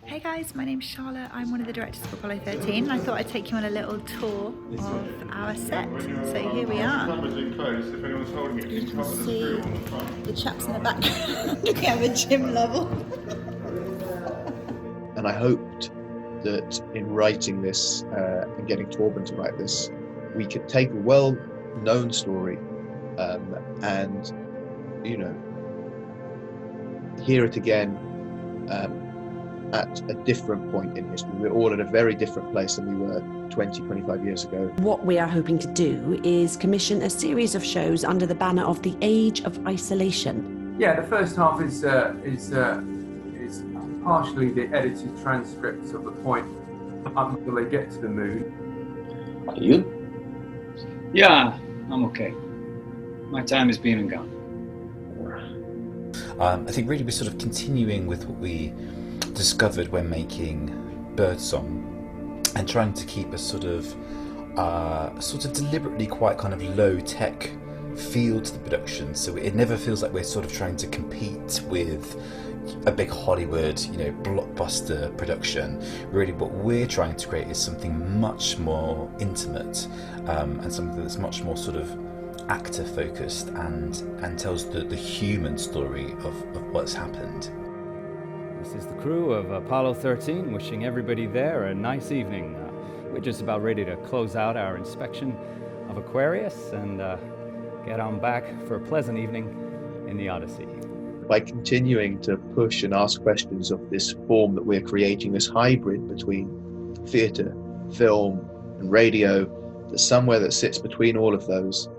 Hey guys, my name's Charlotte. I'm one of the directors of Apollo 13. I thought I'd take you on a little tour of our set. So here we are. You can see the chaps in the background. We have a Jim Lovell. And I hoped that in writing this and getting Torben to write this, we could take a well-known story and, you know, hear it again at a different point in history. We're all at a very different place than we were 20, 25 years ago. What we are hoping to do is commission a series of shows under the banner of the Age of Isolation. Yeah, the first half is partially the edited transcripts of the point up until they get to the moon. Are you? Yeah, I'm okay. My time has been and gone. I think really we're sort of continuing with what we discovered when making Birdsong and trying to keep a sort of deliberately quite kind of low-tech feel to the production, so it never feels like we're sort of trying to compete with a big Hollywood, blockbuster production. Really what we're trying to create is something much more intimate and something that's much more sort of actor focused and tells the human story of what's happened. This is the crew of Apollo 13 wishing everybody there a nice evening. We're just about ready to close out our inspection of Aquarius and get on back for a pleasant evening in the Odyssey. By continuing to push and ask questions of this form that we're creating, this hybrid between theatre, film and radio, there's somewhere that sits between all of those.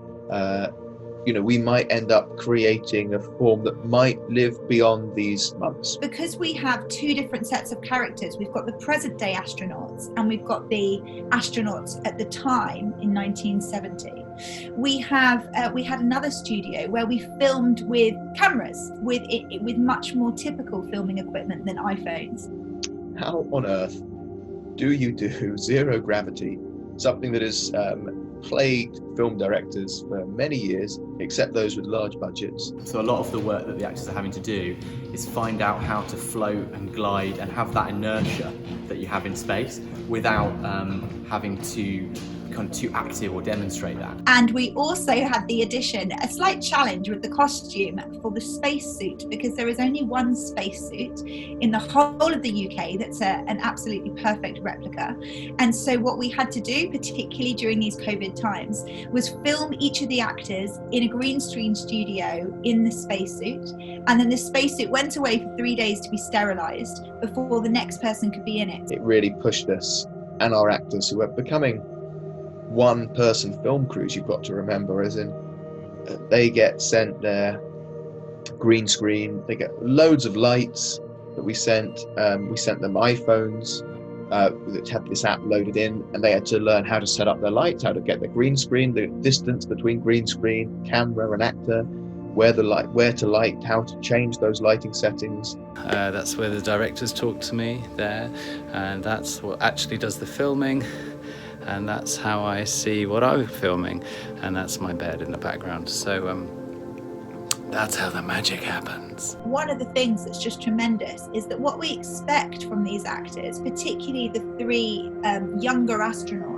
We might end up creating a form that might live beyond these months. Because we have two different sets of characters, we've got the present day astronauts and we've got the astronauts at the time in 1970. We had another studio where we filmed with cameras, with much more typical filming equipment than iPhones. How on earth do you do zero gravity, something that has plagued film directors for many years, except those with large budgets? So a lot of the work that the actors are having to do is find out how to float and glide and have that inertia that you have in space without having to become too active or demonstrate that. And we also had the addition, a slight challenge with the costume for the spacesuit, because there is only one spacesuit in the whole of the UK that's an absolutely perfect replica. And so what we had to do, particularly during these COVID times, was film each of the actors in a green screen studio in the spacesuit. And then the spacesuit went away for 3 days to be sterilised before the next person could be in it. It really pushed us and our actors, who are becoming one-person film crews, you've got to remember, as in they get sent their green screen, they get loads of lights that we sent them iPhones that had this app loaded in, and they had to learn how to set up their lights, how to get the green screen, the distance between green screen, camera and actor, where to light, how to change those lighting settings. That's where the directors talk to me there, and that's what actually does the filming. And that's how I see what I'm filming, and that's my bed in the background. So that's how the magic happens. One of the things that's just tremendous is that what we expect from these actors, particularly the three younger astronauts,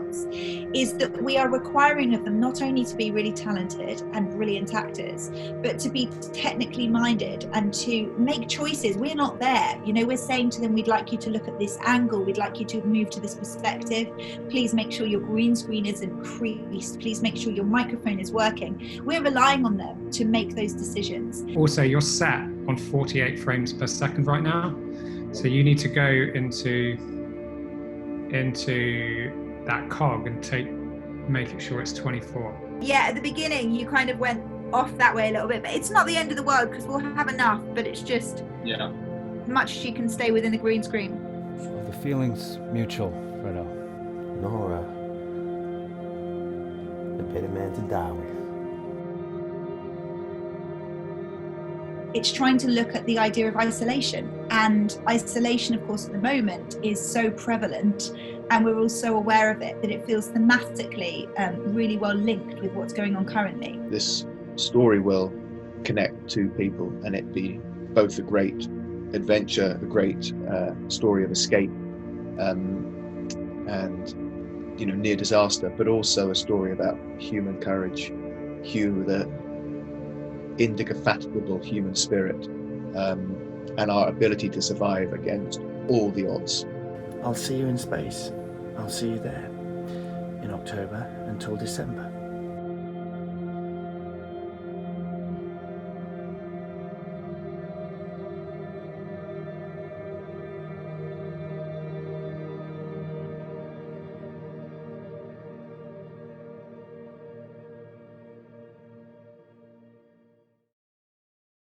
is that we are requiring of them not only to be really talented and brilliant actors, but to be technically minded and to make choices. We're not there. We're saying to them, we'd like you to look at this angle, we'd like you to move to this perspective. Please make sure your green screen isn't creased. Please make sure your microphone is working. We're relying on them to make those decisions. Also, you're set on 48 frames per second right now. So you need to go into that cog and make sure it's 24. Yeah, at the beginning you kind of went off that way a little bit, but it's not the end of the world because we'll have enough, but it's just much as you can stay within the green screen. Well, the feeling's mutual, Fredo. Nora, the better man to die with. It's trying to look at the idea of isolation, and isolation, of course, at the moment is so prevalent, and we're all so aware of it that it feels thematically really well linked with what's going on currently. This story will connect to people, and it be both a great adventure, a great story of escape, and near disaster, but also a story about human courage, the indefatigable human spirit, and our ability to survive against all the odds. I'll see you in space. I'll see you there in October until December.